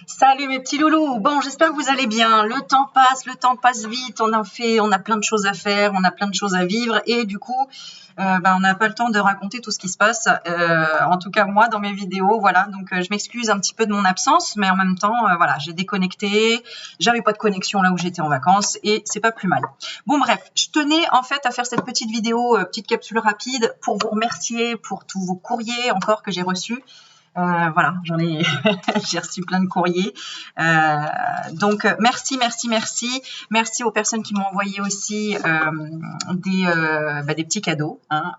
Salut mes petits loulous. Bon, j'espère que vous allez bien. Le temps passe vite. On a plein de choses à faire, on a plein de choses à vivre et du coup, on n'a pas le temps de raconter tout ce qui se passe. En tout cas, moi, dans mes vidéos, voilà. Donc, je m'excuse un petit peu de mon absence, mais en même temps, voilà, j'ai déconnecté. J'avais pas de connexion là où j'étais en vacances et c'est pas plus mal. Bon, bref, je tenais en fait à faire cette petite vidéo, petite capsule rapide pour vous remercier pour tous vos courriers encore que j'ai reçus. Voilà, j'ai reçu plein de courriers. Donc merci aux personnes qui m'ont envoyé aussi des petits cadeaux. Hein.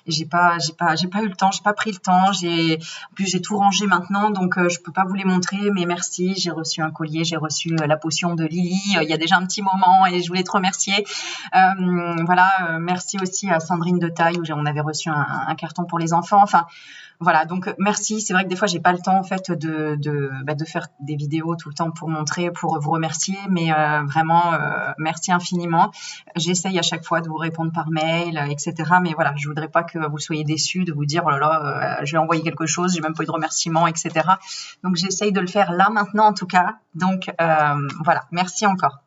J'ai pas eu le temps, j'ai pas pris le temps. En plus j'ai tout rangé maintenant, donc je peux pas vous les montrer. Mais merci, j'ai reçu un collier, j'ai reçu la potion de Lily. Il y a déjà un petit moment et je voulais te remercier. Voilà, merci aussi à Sandrine de Taille où on avait reçu un carton pour les enfants. Enfin. Voilà, donc merci. C'est vrai que des fois, j'ai pas le temps en fait de faire des vidéos tout le temps pour montrer, pour vous remercier, mais vraiment merci infiniment. J'essaye à chaque fois de vous répondre par mail, etc. Mais voilà, je voudrais pas que vous soyez déçus de vous dire oh là là, je vais envoyer quelque chose, j'ai même pas eu de remerciement, etc. Donc j'essaye de le faire là maintenant en tout cas. Donc voilà, merci encore.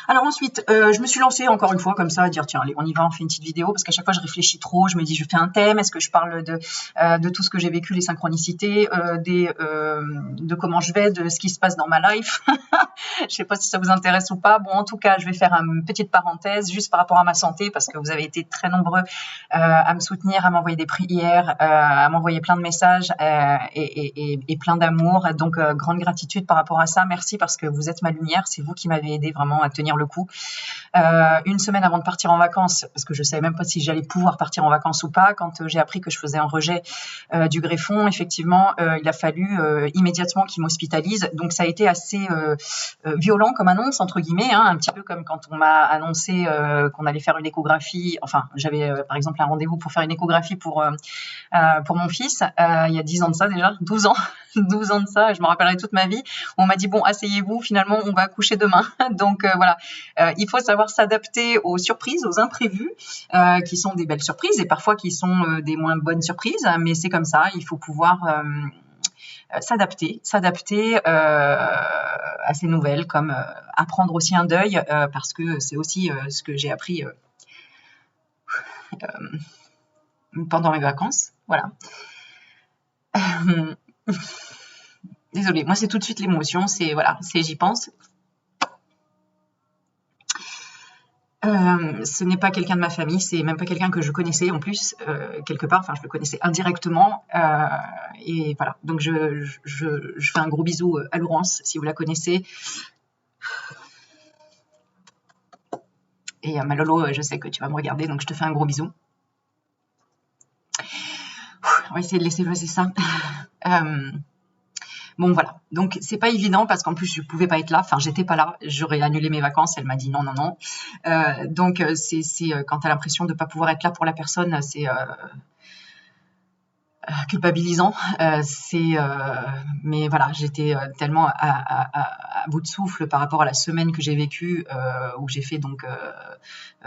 Alors ensuite, je me suis lancée encore une fois comme ça, à dire tiens, allez, on y va, on fait une petite vidéo, parce qu'à chaque fois je réfléchis trop, je me dis je fais un thème, est-ce que je parle de tout ce que j'ai vécu, les synchronicités, de comment je vais, de ce qui se passe dans ma life. Je sais pas si ça vous intéresse ou pas. Bon, en tout cas, je vais faire une petite parenthèse juste par rapport à ma santé, parce que vous avez été très nombreux à me soutenir, à m'envoyer des prières, à m'envoyer plein de messages et plein d'amour. Donc, grande gratitude par rapport à ça. Merci parce que vous êtes ma lumière. C'est vous qui m'avez aidé vraiment à tenir le coup. Une semaine avant de partir en vacances, parce que je savais même pas si j'allais pouvoir partir en vacances ou pas, quand j'ai appris que je faisais un rejet du greffon, effectivement, il a fallu immédiatement qu'il m'hospitalise. Donc, ça a été assez violent comme annonce, entre guillemets, hein, un petit peu comme quand on m'a annoncé qu'on allait faire une échographie. Enfin, j'avais par exemple un rendez-vous pour faire une échographie pour mon fils, il y a 10 ans de ça déjà, 12 ans, 12 ans de ça, je me rappellerai toute ma vie. On m'a dit bon, asseyez-vous, finalement on va accoucher demain. Donc voilà, il faut savoir s'adapter aux surprises, aux imprévus, qui sont des belles surprises et parfois qui sont des moins bonnes surprises, mais c'est comme ça, il faut pouvoir s'adapter à ces nouvelles, comme apprendre aussi un deuil, parce que c'est aussi ce que j'ai appris pendant mes vacances. Voilà. Désolée, moi c'est tout de suite l'émotion, c'est voilà, j'y pense. Ce n'est pas quelqu'un de ma famille, c'est même pas quelqu'un que je connaissais en plus, quelque part, enfin je le connaissais indirectement, et voilà, donc je fais un gros bisou à Laurence, si vous la connaissez. Et ma Lolo, je sais que tu vas me regarder, donc je te fais un gros bisou. On va essayer de laisser passer ça. Bon voilà, donc c'est pas évident parce qu'en plus je pouvais pas être là, enfin j'étais pas là, j'aurais annulé mes vacances, elle m'a dit non. Donc c'est quand t'as l'impression de pas pouvoir être là pour la personne, c'est culpabilisant, mais voilà, j'étais tellement à bout de souffle par rapport à la semaine que j'ai vécue, où j'ai fait donc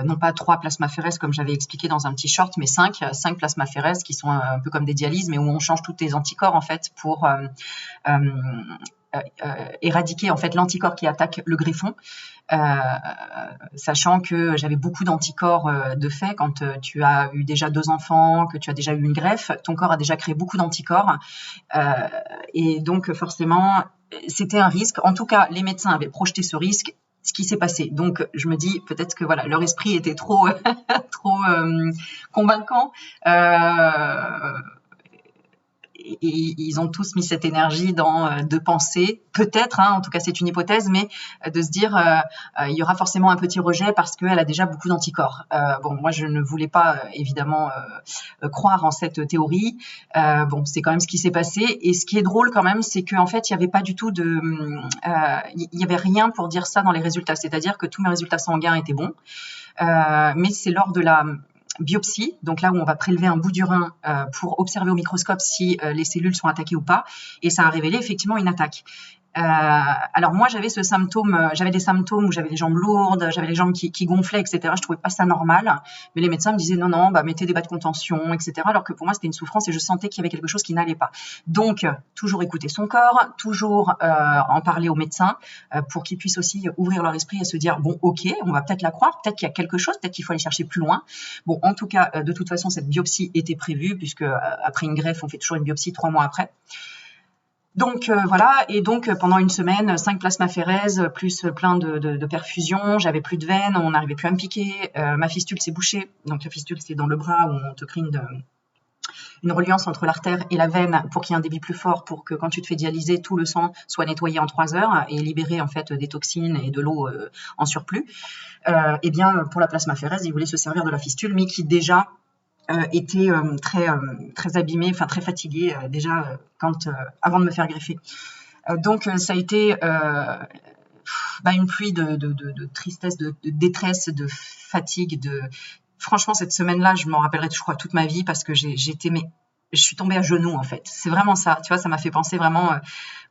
non pas 3 plasmaphéreses comme j'avais expliqué dans un petit short, mais 5 plasmaphéreses qui sont un peu comme des dialyses, mais où on change tous tes anticorps en fait pour éradiquer en fait l'anticorps qui attaque le greffon, sachant que j'avais beaucoup d'anticorps de fait quand tu as eu déjà 2 enfants, que tu as déjà eu une greffe, ton corps a déjà créé beaucoup d'anticorps, et donc forcément c'était un risque. En tout cas, les médecins avaient projeté ce risque. Ce qui s'est passé. Donc, je me dis peut-être que voilà, leur esprit était trop, trop convaincant. Et ils ont tous mis cette énergie de penser, peut-être, hein, en tout cas c'est une hypothèse, mais de se dire il y aura forcément un petit rejet parce qu'elle a déjà beaucoup d'anticorps. Bon, moi je ne voulais pas évidemment croire en cette théorie. Bon, c'est quand même ce qui s'est passé. Et ce qui est drôle quand même, c'est qu'en fait il n'y avait pas du tout il y avait rien pour dire ça dans les résultats. C'est-à-dire que tous mes résultats sanguins étaient bons, mais c'est lors de la biopsie, donc là où on va prélever un bout du rein pour observer au microscope si les cellules sont attaquées ou pas, et ça a révélé effectivement une attaque. Alors moi, j'avais ce symptôme, j'avais des symptômes où j'avais les jambes lourdes, j'avais les jambes qui gonflaient, etc. Je trouvais pas ça normal, mais les médecins me disaient non, bah mettez des bas de contention, etc. Alors que pour moi, c'était une souffrance et je sentais qu'il y avait quelque chose qui n'allait pas. Donc, toujours écouter son corps, toujours en parler aux médecins pour qu'ils puissent aussi ouvrir leur esprit et se dire bon, ok, on va peut-être la croire, peut-être qu'il y a quelque chose, peut-être qu'il faut aller chercher plus loin. Bon, en tout cas, de toute façon, cette biopsie était prévue puisque après une greffe, on fait toujours une biopsie 3 mois après. Donc voilà, et donc pendant une semaine, 5 plasmaphéreses, plus plein de perfusions, j'avais plus de veines, on n'arrivait plus à me piquer, ma fistule s'est bouchée. Donc la fistule, c'est dans le bras où on te crée une reliance entre l'artère et la veine pour qu'il y ait un débit plus fort, pour que quand tu te fais dialyser, tout le sang soit nettoyé en 3 heures et libérer en fait des toxines et de l'eau en surplus. Et bien pour la plasmaphérèse, ils voulaient se servir de la fistule, mais qui déjà était très abîmée, enfin très fatiguée déjà avant de me faire greffer. Donc ça a été une pluie de tristesse, de détresse, de fatigue. Franchement, cette semaine-là, je m'en rappellerai, je crois, toute ma vie parce que je suis tombée à genoux en fait. C'est vraiment ça, tu vois, ça m'a fait penser vraiment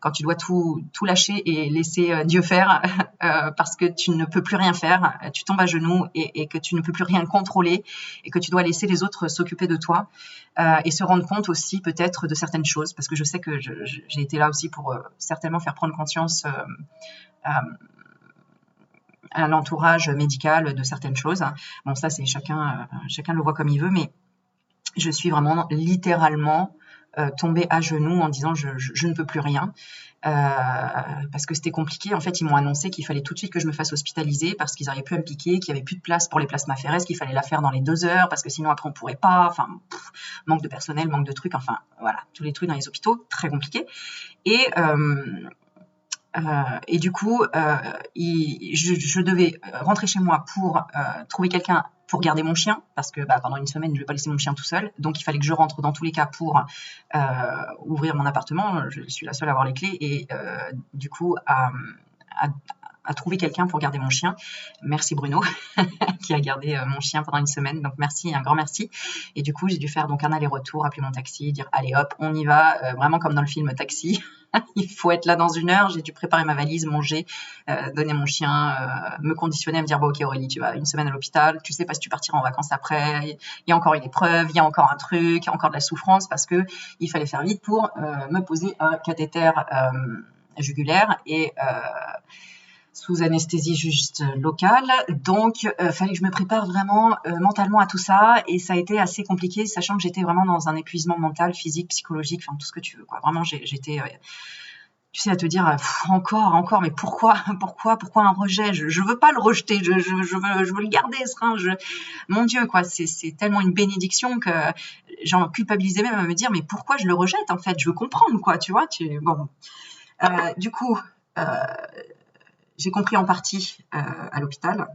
quand tu dois tout lâcher et laisser Dieu faire parce que tu ne peux plus rien faire, tu tombes à genoux et que tu ne peux plus rien contrôler et que tu dois laisser les autres s'occuper de toi et se rendre compte aussi peut-être de certaines choses parce que je sais que j'ai été là aussi pour certainement faire prendre conscience à l'entourage médical de certaines choses. Bon, ça c'est chacun le voit comme il veut, mais je suis vraiment littéralement tombée à genoux en disant je ne peux plus rien parce que c'était compliqué. En fait, ils m'ont annoncé qu'il fallait tout de suite que je me fasse hospitaliser parce qu'ils n'arrivaient plus à me piquer, qu'il n'y avait plus de place pour les plasmaphéreses, qu'il fallait la faire dans les 2 heures parce que sinon après on pourrait pas. Enfin, manque de personnel, manque de trucs. Enfin, voilà, tous les trucs dans les hôpitaux, très compliqué. Et du coup, je devais rentrer chez moi pour trouver quelqu'un pour garder mon chien, parce que pendant une semaine, je ne vais pas laisser mon chien tout seul. Donc, il fallait que je rentre dans tous les cas pour ouvrir mon appartement. Je suis la seule à avoir les clés. Et du coup, à trouver quelqu'un pour garder mon chien. Merci Bruno, qui a gardé mon chien pendant une semaine. Donc, merci, un grand merci. Et du coup, j'ai dû faire donc un aller-retour, appeler mon taxi, dire allez hop, on y va, vraiment comme dans le film Taxi. Il faut être là dans 1 heure. J'ai dû préparer ma valise, manger, donner mon chien, me conditionner à me dire bon ok Aurélie, tu vas 1 semaine à l'hôpital, tu sais pas si tu partiras en vacances après, il y a encore une épreuve, il y a encore un truc, il y a encore de la souffrance parce que il fallait faire vite pour me poser un cathéter jugulaire et sous anesthésie juste locale. Donc, fallait que je me prépare vraiment mentalement à tout ça. Et ça a été assez compliqué, sachant que j'étais vraiment dans un épuisement mental, physique, psychologique, enfin tout ce que tu veux, quoi. Vraiment, j'étais, tu sais, à te dire encore, mais pourquoi un rejet? Je veux pas le rejeter, je veux le garder, ce rein. Mon Dieu, quoi, c'est tellement une bénédiction que j'en culpabilisais même à me dire, mais pourquoi je le rejette en fait? Je veux comprendre, quoi, tu vois. Bon, du coup. J'ai compris en partie à l'hôpital,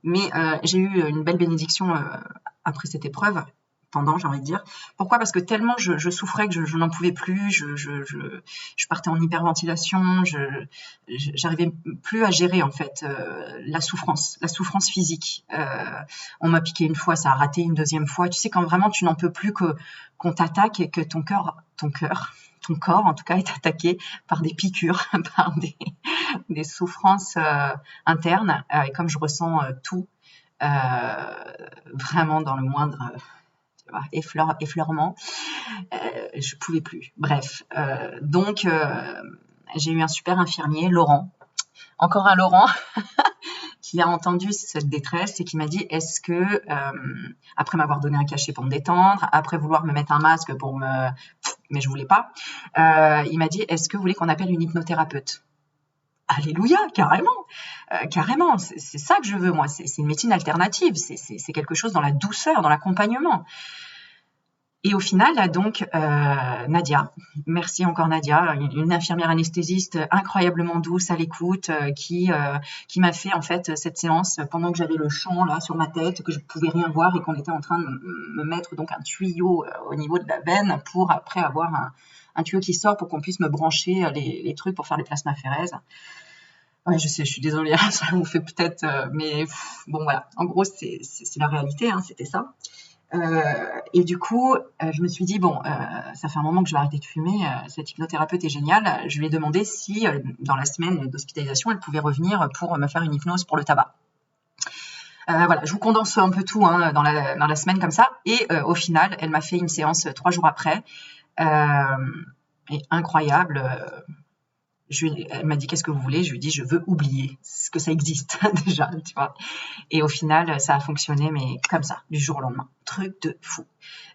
mais j'ai eu une belle bénédiction après cette épreuve, j'ai envie de dire. Pourquoi? Parce que tellement je souffrais que je n'en pouvais plus, je partais en hyperventilation, j'arrivais plus à gérer en fait la souffrance physique. On m'a piqué une fois, ça a raté une deuxième fois. Tu sais, quand vraiment tu n'en peux plus qu'on t'attaque et que ton corps en tout cas est attaqué par des piqûres, par des souffrances internes. Et comme je ressens tout, vraiment dans le moindre effleurement, je pouvais plus. Bref, donc j'ai eu un super infirmier, Laurent, encore un Laurent, qui a entendu cette détresse et qui m'a dit est-ce que, après m'avoir donné un cachet pour me détendre, après vouloir me mettre un masque mais je voulais pas, il m'a dit est-ce que vous voulez qu'on appelle une hypnothérapeute? Alléluia, carrément, c'est ça que je veux moi, c'est une médecine alternative, c'est quelque chose dans la douceur, dans l'accompagnement. Et au final, là, donc, Nadia, merci encore Nadia, une infirmière anesthésiste incroyablement douce à l'écoute, qui m'a fait en fait cette séance pendant que j'avais le champ là sur ma tête, que je pouvais rien voir et qu'on était en train de me mettre donc un tuyau au niveau de la veine pour après avoir un tuyau qui sort pour qu'on puisse me brancher les trucs pour faire les plasmaphéreses. Ouais, je sais, je suis désolée, ça vous fait peut-être, mais bon voilà. En gros, c'est la réalité, hein, c'était ça. Et du coup, je me suis dit, bon, ça fait un moment que je vais arrêter de fumer, cette hypnothérapeute est géniale. Je lui ai demandé si, dans la semaine d'hospitalisation, elle pouvait revenir pour me faire une hypnose pour le tabac. Voilà, je vous condense un peu tout hein, dans la semaine comme ça. Et au final, elle m'a fait une séance 3 jours après. Et incroyable. Elle m'a dit qu'est-ce que vous voulez? Je lui ai dit je veux oublier ce que ça existe déjà, tu vois. Et au final, ça a fonctionné, mais comme ça, du jour au lendemain. Truc de fou.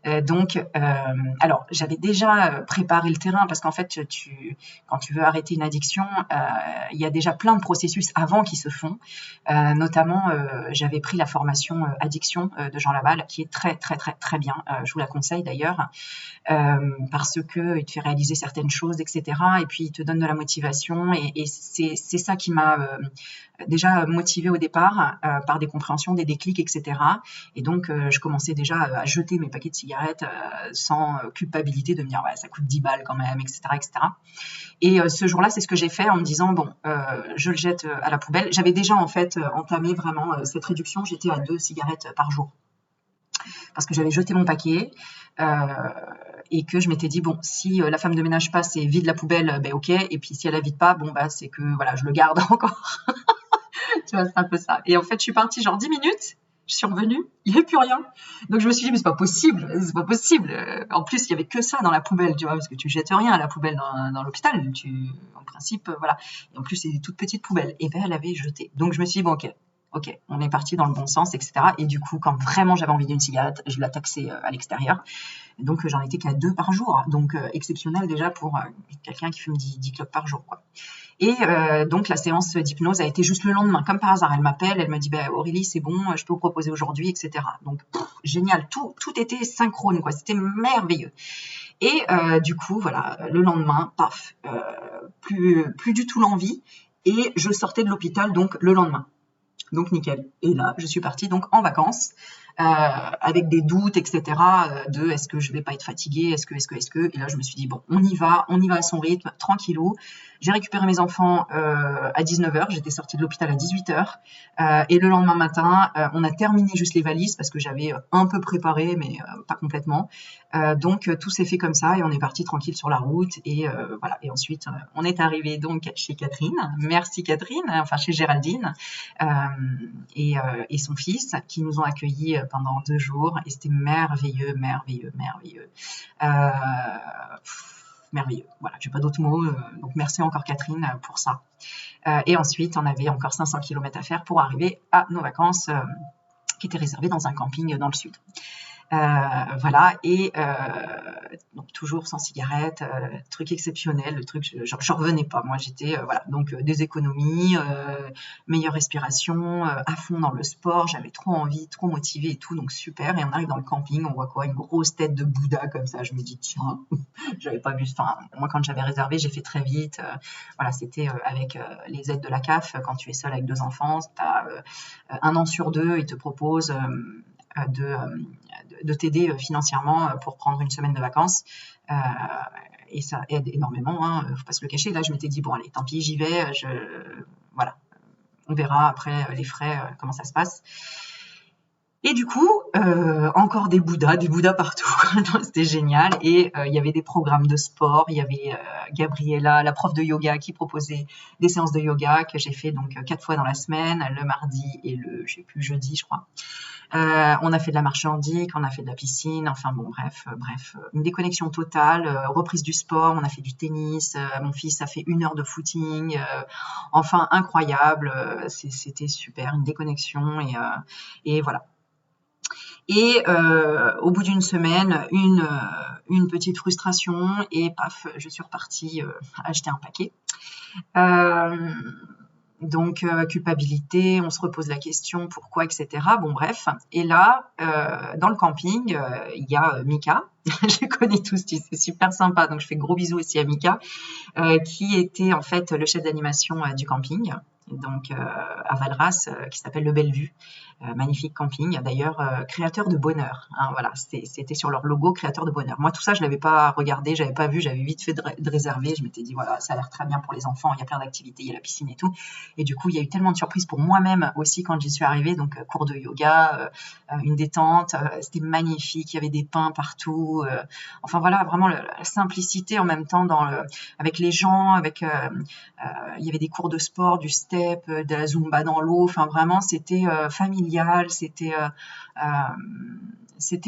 Alors, j'avais déjà préparé le terrain parce qu'en fait, quand tu veux arrêter une addiction, il y a déjà plein de processus avant qui se font. Notamment, j'avais pris la formation addiction de Jean Laval, qui est très, très, très, très bien. Je vous la conseille d'ailleurs, parce qu'il te fait réaliser certaines choses, etc. Et puis, il te donne de la motivation. Et c'est ça qui m'a déjà motivée au départ par des compréhensions, des déclics, etc. Et donc, je commençais déjà à jeter mes paquets de cigarettes sans culpabilité de me dire ouais, ça coûte 10 balles quand même, etc. etc. Et ce jour-là, c'est ce que j'ai fait en me disant bon, je le jette à la poubelle. J'avais déjà en fait entamé vraiment cette réduction. J'étais à 2 cigarettes par jour parce que j'avais jeté mon paquet. Et que je m'étais dit bon si la femme de ménage passe et vide la poubelle ben ok et puis si elle la vide pas bon bah c'est que voilà je le garde encore. Tu vois c'est un peu ça et en fait je suis partie genre 10 minutes je suis revenue il n'y avait plus rien donc je me suis dit mais c'est pas possible en plus il y avait que ça dans la poubelle tu vois parce que tu jettes rien à la poubelle dans l'hôpital en principe voilà et en plus c'est des toutes petites poubelles et ben elle avait jeté donc je me suis dit bon ok, on est parti dans le bon sens, etc. Et du coup, quand vraiment j'avais envie d'une cigarette, je la taxais à l'extérieur. Donc, j'en étais qu'à 2 par jour. Donc, exceptionnel déjà pour quelqu'un qui fume 10 clopes par jour. Quoi. Et donc, la séance d'hypnose a été juste le lendemain. Comme par hasard, elle m'appelle, elle me dit bah, « Aurélie, c'est bon, je peux vous proposer aujourd'hui, etc. » Donc, génial. Tout était synchrone. Quoi. C'était merveilleux. Et du coup, voilà, le lendemain, paf, plus du tout l'envie. Et je sortais de l'hôpital donc le lendemain. Donc nickel. Et là, je suis partie donc en vacances avec des doutes, etc. De est-ce que je vais pas être fatiguée, est-ce que. Et là, je me suis dit bon, on y va à son rythme, tranquillou. J'ai récupéré mes enfants à 19h. J'étais sortie de l'hôpital à 18h. Et le lendemain matin, on a terminé juste les valises parce que j'avais un peu préparé, mais pas complètement. Donc tout s'est fait comme ça et on est parti tranquille sur la route. Et voilà. Et ensuite, on est arrivé donc chez Catherine. Merci Catherine. Enfin chez Géraldine. Et son fils qui nous ont accueillis pendant 2 jours et c'était merveilleux. Merveilleux. Voilà, j'ai pas d'autres mots. Donc merci encore Catherine pour ça. Et ensuite, on avait encore 500 km à faire pour arriver à nos vacances qui étaient réservées dans un camping dans le sud. Voilà, et donc toujours sans cigarette, truc exceptionnel, le truc, je revenais pas. Moi, j'étais, voilà, donc des économies, meilleure respiration, à fond dans le sport, j'avais trop envie, trop motivée et tout, donc super. Et on arrive dans le camping, on voit quoi? Une grosse tête de Bouddha comme ça. Je me dis, tiens, j'avais pas vu, enfin, moi, quand j'avais réservé, j'ai fait très vite. Voilà, c'était avec les aides de la CAF, quand tu es seul avec 2 enfants, t'as 1 an sur 2, ils te proposent de t'aider financièrement pour prendre une semaine de vacances. Et ça aide énormément, hein, faut pas se le cacher. Là, je m'étais dit, bon, allez, tant pis, j'y vais. Voilà, on verra après les frais, comment ça se passe. Et du coup, encore des Bouddhas partout. C'était génial. Et il y avait des programmes de sport. Il y avait Gabriella, la prof de yoga, qui proposait des séances de yoga que j'ai fait donc 4 fois dans la semaine, le mardi et le, je sais plus, jeudi, je crois. On a fait de la marche nordique, on a fait de la piscine, enfin bon, bref, une déconnexion totale, reprise du sport, on a fait du tennis, mon fils a fait 1 heure de footing, enfin incroyable, c'était super, une déconnexion et voilà. Et au bout d'une semaine, une petite frustration et paf, je suis repartie acheter un paquet. Donc culpabilité, on se repose la question pourquoi, etc. Bon bref, et là dans le camping, il y a Mika, je les connais tous, c'est super sympa, donc je fais gros bisous aussi à Mika, qui était en fait le chef d'animation du camping. donc à Valras, qui s'appelle le Bellevue. Magnifique camping, d'ailleurs créateur de bonheur. Hein, voilà, c'était sur leur logo, créateur de bonheur. Moi, tout ça, je l'avais pas regardé, j'avais pas vu, j'avais vite fait de réserver. Je m'étais dit, voilà, ça a l'air très bien pour les enfants, il y a plein d'activités, il y a la piscine et tout. Et du coup, il y a eu tellement de surprises pour moi-même aussi quand j'y suis arrivée. Donc, cours de yoga, une détente, c'était magnifique, il y avait des pains partout. Enfin, voilà, vraiment la simplicité en même temps avec les gens, il y avait des cours de sport, du step, de la zumba dans l'eau. Enfin, vraiment, c'était familial, c'était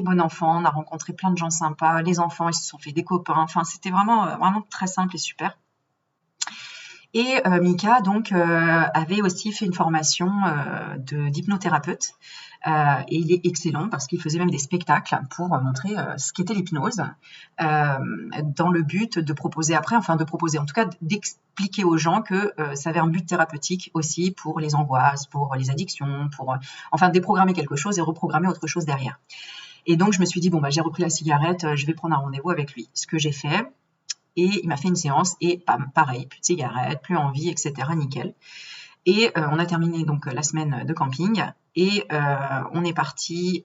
bon enfant. On a rencontré plein de gens sympas. Les enfants, ils se sont fait des copains. Enfin, c'était vraiment très simple et super. Et Mika, donc, avait aussi fait une formation d'hypnothérapeute. Et il est excellent parce qu'il faisait même des spectacles pour montrer ce qu'était l'hypnose, dans le but de proposer en tout cas d'expliquer aux gens que ça avait un but thérapeutique aussi pour les angoisses, pour les addictions, pour déprogrammer quelque chose et reprogrammer autre chose derrière. Et donc je me suis dit, bon, j'ai repris la cigarette, je vais prendre un rendez-vous avec lui. Ce que j'ai fait, et il m'a fait une séance et pareil, plus de cigarette, plus envie, etc. Nickel. Et on a terminé donc la semaine de camping et on est parti,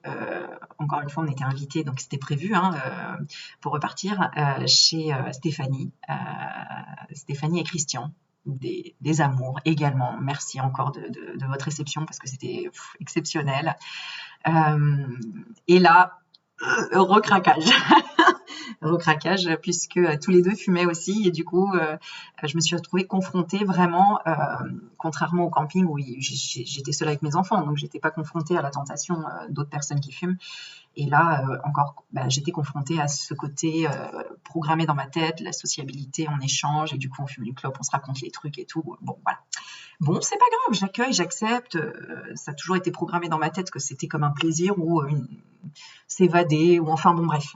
encore une fois on était invités, donc c'était prévu pour repartir chez Stéphanie et Christian, des amours également. Merci encore de votre réception parce que c'était exceptionnel. Et là, recraquage. Recraquage puisque tous les deux fumaient aussi et du coup je me suis retrouvée confrontée vraiment, contrairement au camping où j'étais seule avec mes enfants, donc j'étais pas confrontée à la tentation d'autres personnes qui fument. Et là, j'étais confrontée à ce côté programmé dans ma tête, la sociabilité, on échange, et du coup, on fume une clope, on se raconte les trucs et tout. Bon, voilà. Bon, c'est pas grave, j'accueille, j'accepte. Ça a toujours été programmé dans ma tête que c'était comme un plaisir ou s'évader, ou enfin, bon, bref.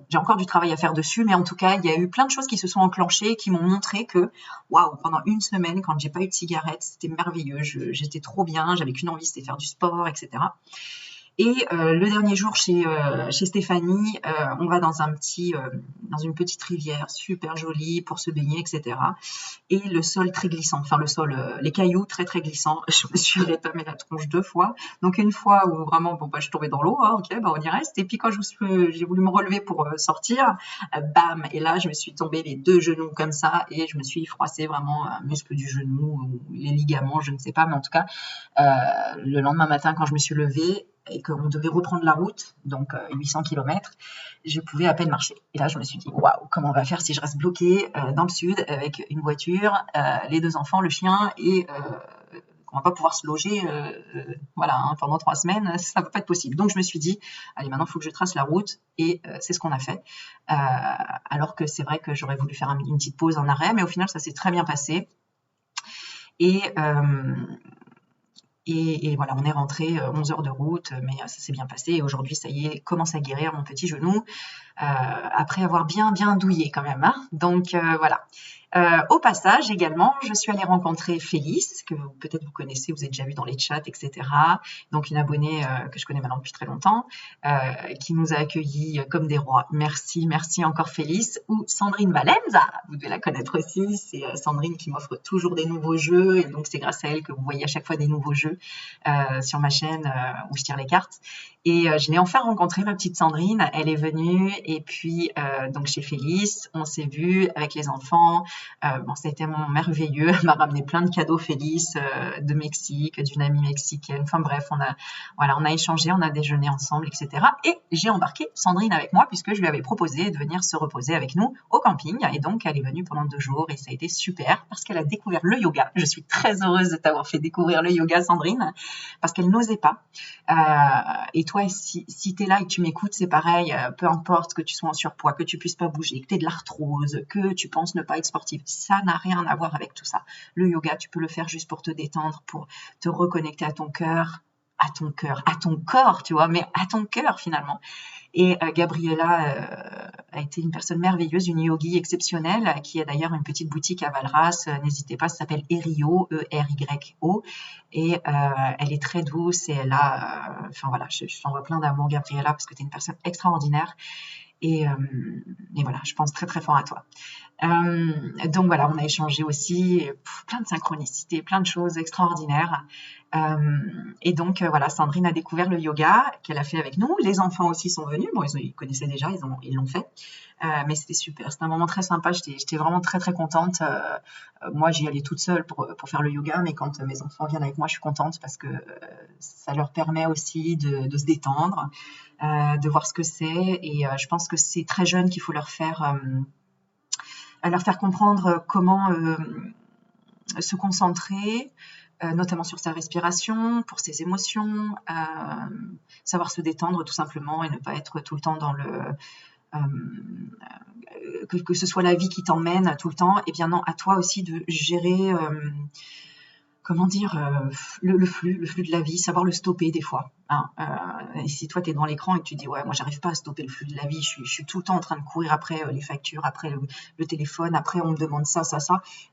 J'ai encore du travail à faire dessus, mais en tout cas, il y a eu plein de choses qui se sont enclenchées, qui m'ont montré que, waouh, pendant une semaine, quand j'ai pas eu de cigarette, c'était merveilleux, j'étais trop bien, j'avais qu'une envie, c'était faire du sport, etc. Et le dernier jour chez Stéphanie, on va dans une petite rivière super jolie pour se baigner, etc. Et le sol très glissant, les cailloux très très glissants. Je me suis rétamé la tronche 2 fois. Donc une fois où vraiment, je tombais dans l'eau, ok, on y reste. Et puis quand j'ai voulu me relever pour sortir, bam, et là je me suis tombée les 2 genoux comme ça et je me suis froissé vraiment un muscle du genou, ou les ligaments, je ne sais pas, mais en tout cas, le lendemain matin quand je me suis levée, et qu'on devait reprendre la route, donc 800 km, je pouvais à peine marcher. Et là, je me suis dit, waouh, comment on va faire si je reste bloquée dans le sud avec une voiture, les 2 enfants, le chien, et on va pas pouvoir se loger pendant 3 semaines, ça va pas être possible. Donc je me suis dit, allez, maintenant il faut que je trace la route, et c'est ce qu'on a fait. Alors que c'est vrai que j'aurais voulu faire une petite pause en arrêt, mais au final ça s'est très bien passé. Et voilà, on est rentré 11 heures de route, mais ça s'est bien passé. Et aujourd'hui, ça y est, commence à guérir mon petit genou, après avoir bien douillé quand même. Hein. Donc voilà. Au passage également, je suis allée rencontrer Félix, que peut-être vous connaissez, vous avez déjà vu dans les chats, etc. Donc une abonnée que je connais maintenant depuis très longtemps, qui nous a accueillis comme des rois. Merci encore Félix. Ou Sandrine Valenza, vous devez la connaître aussi. C'est Sandrine qui m'offre toujours des nouveaux jeux, et donc c'est grâce à elle que vous voyez à chaque fois des nouveaux jeux sur ma chaîne où je tire les cartes. Et je l'ai enfin rencontré, ma petite Sandrine. Elle est venue, et puis donc chez Félix, on s'est vu avec les enfants. Ça a été vraiment merveilleux. Elle m'a ramené plein de cadeaux, Félix, de Mexique, d'une amie mexicaine. Enfin bref, on a échangé, on a déjeuné ensemble, etc. Et j'ai embarqué Sandrine avec moi puisque je lui avais proposé de venir se reposer avec nous au camping. Et donc, elle est venue pendant 2 jours et ça a été super parce qu'elle a découvert le yoga. Je suis très heureuse de t'avoir fait découvrir le yoga, Sandrine, parce qu'elle n'osait pas. Et toi, si tu es là et que tu m'écoutes, c'est pareil, peu importe que tu sois en surpoids, que tu puisses pas bouger, que tu aies de l'arthrose, que tu penses ne pas être sportive, ça n'a rien à voir avec tout ça. Le yoga, tu peux le faire juste pour te détendre, pour te reconnecter à ton cœur, à ton corps, tu vois, mais à ton cœur finalement. Et Gabriella a été une personne merveilleuse, une yogi exceptionnelle, qui a d'ailleurs une petite boutique à Valras. N'hésitez pas, ça s'appelle Erio, E-R-Y-O. Et elle est très douce et elle a... je t'envoie plein d'amour, Gabriella, parce que tu es une personne extraordinaire. Et voilà, je pense très très fort à toi. Donc voilà, on a échangé aussi, plein de synchronicités, plein de choses extraordinaires. Et donc voilà, Sandrine a découvert le yoga qu'elle a fait avec nous. Les enfants aussi sont venus. Bon, ils connaissaient déjà, ils l'ont fait. Mais c'était super, c'était un moment très sympa. J'étais vraiment très très contente. Moi, j'y allais toute seule pour faire le yoga, mais quand mes enfants viennent avec moi, je suis contente parce que ça leur permet aussi de se détendre, de voir ce que c'est. Et je pense que c'est très jeune qu'il faut leur faire comprendre comment se concentrer, notamment sur sa respiration, pour ses émotions, savoir se détendre tout simplement et ne pas être tout le temps dans que ce soit la vie qui t'emmène tout le temps. Et bien non, à toi aussi de gérer comment dire, le flux de la vie, savoir le stopper des fois. Hein. Et si toi, tu es dans l'écran et que tu dis, ouais, moi, j'arrive pas à stopper le flux de la vie, je suis tout le temps en train de courir après les factures, après le téléphone, après on me demande ça.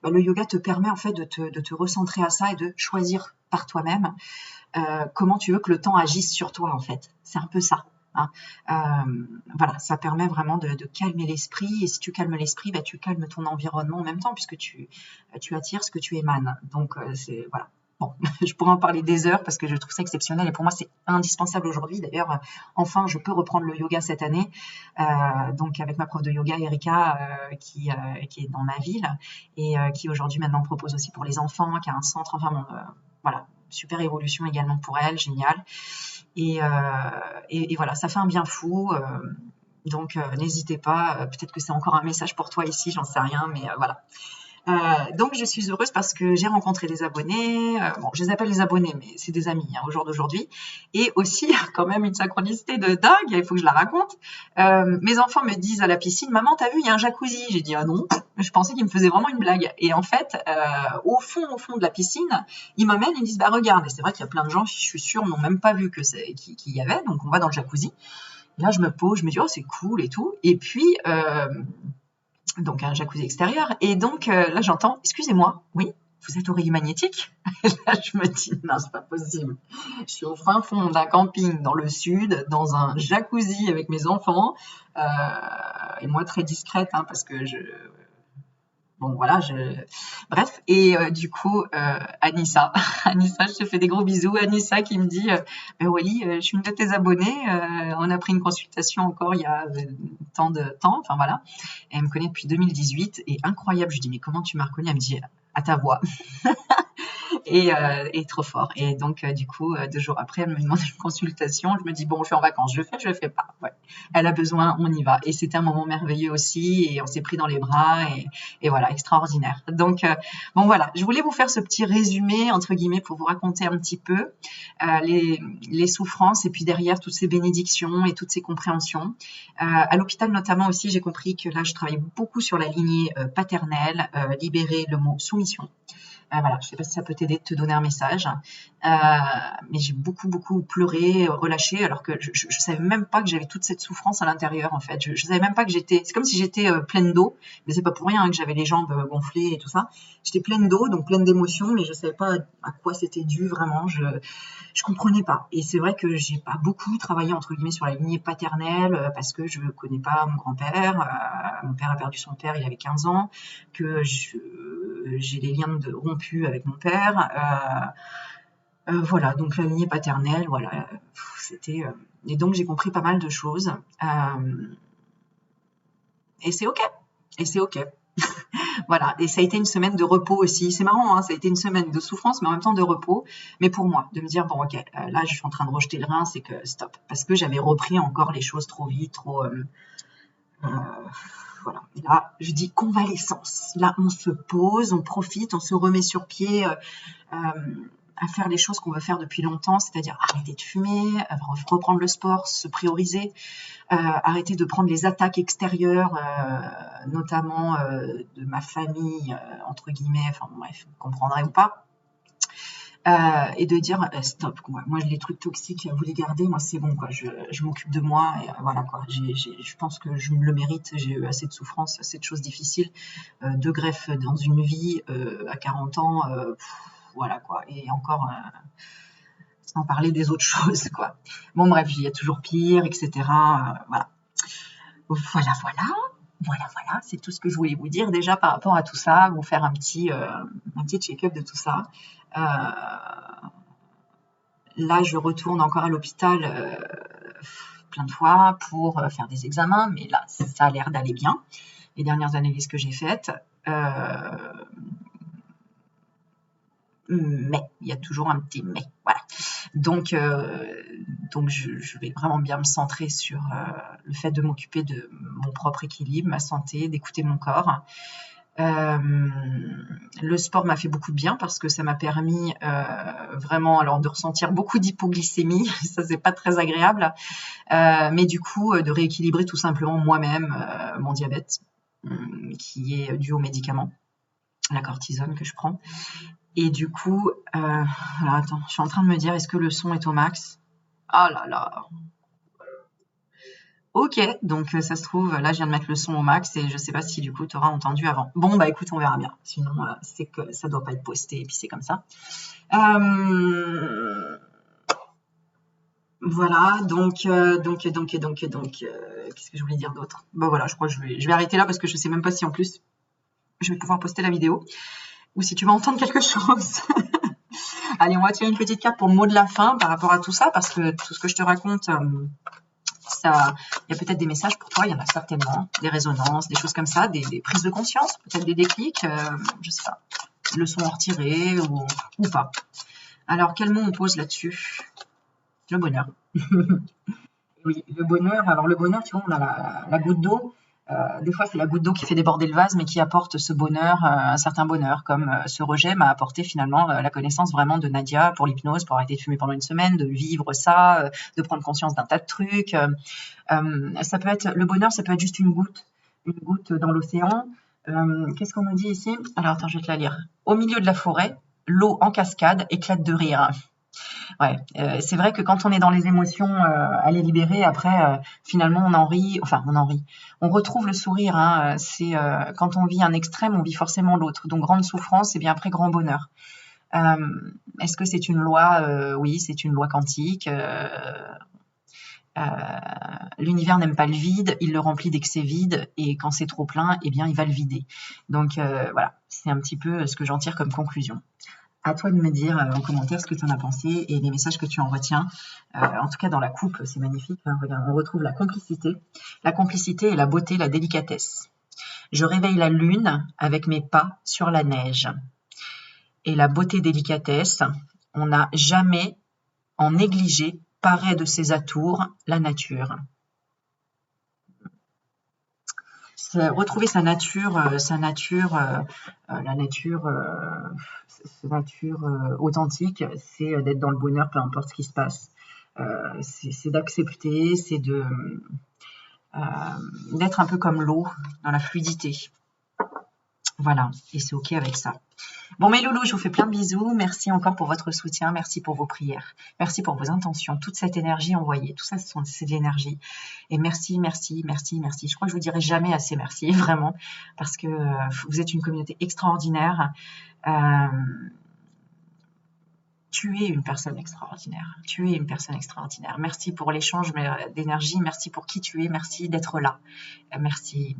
Bah, le yoga te permet en fait de te recentrer à ça et de choisir par toi-même comment tu veux que le temps agisse sur toi en fait. C'est un peu ça. Hein. Voilà, ça permet vraiment de calmer l'esprit, et si tu calmes l'esprit, bah, tu calmes ton environnement en même temps puisque tu attires ce que tu émanes. Donc c'est voilà. Bon, je pourrais en parler des heures parce que je trouve ça exceptionnel et pour moi c'est indispensable aujourd'hui. D'ailleurs, enfin je peux reprendre le yoga cette année, donc avec ma prof de yoga Erika qui est dans ma ville et qui aujourd'hui maintenant propose aussi pour les enfants, qui a un centre. Enfin bon, voilà, super évolution également pour elle, génial. Et voilà, ça fait un bien fou. Donc n'hésitez pas, peut-être que c'est encore un message pour toi ici, j'en sais rien, mais voilà. Donc je suis heureuse parce que j'ai rencontré des abonnés. Bon, je les appelle les abonnés, mais c'est des amis au jour d'aujourd'hui. Et aussi, quand même, une synchronicité de dingue, il faut que je la raconte. Mes enfants me disent à la piscine, maman, t'as vu, il y a un jacuzzi. J'ai dit, ah non, je pensais qu'ils me faisaient vraiment une blague. Et en fait, au fond de la piscine, ils m'amènent, ils me disent, bah regarde. Et c'est vrai qu'il y a plein de gens, je suis sûre, n'ont même pas vu qu'il y avait. Donc on va dans le jacuzzi. Et là, je me pose, je me dis, oh, c'est cool et tout. Et puis, donc un jacuzzi extérieur. Et donc là, j'entends, excusez-moi, oui, vous êtes au rayon magnétique? Et là, je me dis, non, c'est pas possible. Je suis au fin fond d'un camping dans le sud, dans un jacuzzi avec mes enfants. Et moi, très discrète, hein, parce que bon, voilà, bref. Et du coup, Anissa, Anissa, je te fais des gros bisous. Anissa qui me dit, Wally, je suis une de tes abonnées. On a pris une consultation encore il y a tant de temps. Enfin, voilà. Et elle me connaît depuis 2018 et incroyable. Je lui dis, mais comment tu m'as reconnue? Elle me dit, à ta voix. Et trop fort. Et donc, du coup, 2 jours après, elle me demande une consultation. Je me dis, bon, je suis en vacances, je le fais pas. Ouais. Elle a besoin, on y va. Et c'était un moment merveilleux aussi. Et on s'est pris dans les bras. Et voilà, extraordinaire. Donc, bon, voilà. Je voulais vous faire ce petit résumé, entre guillemets, pour vous raconter un petit peu les souffrances et puis derrière toutes ces bénédictions et toutes ces compréhensions. À l'hôpital, notamment aussi, j'ai compris que là, je travaille beaucoup sur la lignée paternelle, libérer le mot soumission. Voilà, je ne sais pas si ça peut t'aider de te donner un message, mais j'ai beaucoup pleuré, relâché, alors que je savais même pas que j'avais toute cette souffrance à l'intérieur en fait. Je savais même pas que c'est comme si j'étais pleine d'eau, mais c'est pas pour rien que j'avais les jambes gonflées et tout ça. J'étais pleine d'eau, donc pleine d'émotions, mais je savais pas à quoi c'était dû vraiment. Je comprenais pas. Et c'est vrai que j'ai pas beaucoup travaillé entre guillemets sur la lignée paternelle parce que je connais pas mon grand-père. Mon père a perdu son père, il avait 15 ans, que j'ai des liens rompus avec mon père. Voilà, donc la lignée paternelle, voilà, c'était. Et donc j'ai compris pas mal de choses. Et c'est ok. Et c'est ok. Voilà, et ça a été une semaine de repos aussi. C'est marrant, hein, ça a été une semaine de souffrance, mais en même temps de repos. Mais pour moi, de me dire, bon, ok, là, je suis en train de rejeter le rein, c'est que stop. Parce que j'avais repris encore les choses trop vite, trop. Voilà. Et là, je dis convalescence. Là, on se pose, on profite, on se remet sur pied à faire les choses qu'on veut faire depuis longtemps, c'est-à-dire arrêter de fumer, reprendre le sport, se prioriser, arrêter de prendre les attaques extérieures, notamment de ma famille, entre guillemets, enfin bref, vous comprendrez ou pas. Et de dire stop quoi. Moi les trucs toxiques vous les gardez, moi c'est bon quoi, je m'occupe de moi et voilà quoi. Je pense que je me le mérite, j'ai eu assez de souffrance, assez de choses difficiles, de greffes dans une vie à 40 ans, voilà quoi, et encore sans parler des autres choses quoi. Bon bref, il y a toujours pire, etc. Voilà. Voilà. Voilà, c'est tout ce que je voulais vous dire déjà par rapport à tout ça, vous faire un petit check-up de tout ça. Là, je retourne encore à l'hôpital plein de fois pour faire des examens, mais là, ça a l'air d'aller bien. Les dernières analyses que j'ai faites, mais il y a toujours un petit mais, voilà. Donc je vais vraiment bien me centrer sur le fait de m'occuper de mon propre équilibre, ma santé, d'écouter mon corps. Le sport m'a fait beaucoup de bien parce que ça m'a permis vraiment alors de ressentir beaucoup d'hypoglycémie, ça c'est pas très agréable, mais du coup de rééquilibrer tout simplement moi-même mon diabète qui est dû aux médicaments, la cortisone que je prends. Et du coup, alors attends, je suis en train de me dire, est-ce que le son est au max? Ah là là. Ok, donc ça se trouve, là je viens de mettre le son au max et je sais pas si du coup tu auras entendu avant. Bon bah écoute, on verra bien. Sinon, c'est que ça doit pas être posté et puis c'est comme ça. Voilà, donc, qu'est-ce que je voulais dire d'autre? Bah voilà, je crois que je vais arrêter là parce que je sais même pas si en plus je vais pouvoir poster la vidéo ou si tu vas entendre quelque chose. Allez, on va tirer une petite carte pour le mot de la fin par rapport à tout ça, parce que tout ce que je te raconte, ça, il y a peut-être des messages pour toi, il y en a certainement, des résonances, des choses comme ça, des prises de conscience, peut-être des déclics, je sais pas, leçons à en retirer ou pas. Alors, quel mot on pose là-dessus? Le bonheur. Oui, le bonheur. Alors, le bonheur, tu vois, on a la goutte d'eau. Des fois, c'est la goutte d'eau qui fait déborder le vase, mais qui apporte ce bonheur, un certain bonheur, comme ce rejet m'a apporté finalement la connaissance vraiment de Nadia pour l'hypnose, pour arrêter de fumer pendant une semaine, de vivre ça, de prendre conscience d'un tas de trucs. Ça peut être le bonheur, ça peut être juste une goutte dans l'océan. Qu'est-ce qu'on nous dit ici? Alors attends, je vais te la lire. Au milieu de la forêt, l'eau en cascade éclate de rire. Ouais, c'est vrai que quand on est dans les émotions à les libérer, après, finalement, on en rit, enfin, on en rit. On retrouve le sourire, hein, c'est quand on vit un extrême, on vit forcément l'autre. Donc, grande souffrance, et bien après, grand bonheur. Est-ce que c'est une loi? Oui, c'est une loi quantique. L'univers n'aime pas le vide, il le remplit dès que c'est vide, et quand c'est trop plein, eh bien, il va le vider. Donc, voilà, c'est un petit peu ce que j'en tire comme conclusion. À toi de me dire en commentaire ce que tu en as pensé et les messages que tu en retiens. En tout cas, dans la coupe, c'est magnifique. Hein. Regarde, on retrouve la complicité. La complicité et la beauté, la délicatesse. Je réveille la lune avec mes pas sur la neige. Et la beauté délicatesse, on n'a jamais en négligé, paraît de ses atours, la nature. Retrouver sa nature authentique, c'est d'être dans le bonheur, peu importe ce qui se passe. C'est d'accepter, c'est d'être un peu comme l'eau, dans la fluidité. Voilà, et c'est ok avec ça. Bon, mes loulous, je vous fais plein de bisous. Merci encore pour votre soutien. Merci pour vos prières. Merci pour vos intentions. Toute cette énergie envoyée. Tout ça, c'est de l'énergie. Et merci. Je crois que je vous dirai jamais assez merci, vraiment. Parce que vous êtes une communauté extraordinaire. Tu es une personne extraordinaire. Merci pour l'échange d'énergie. Merci pour qui tu es. Merci d'être là. Merci.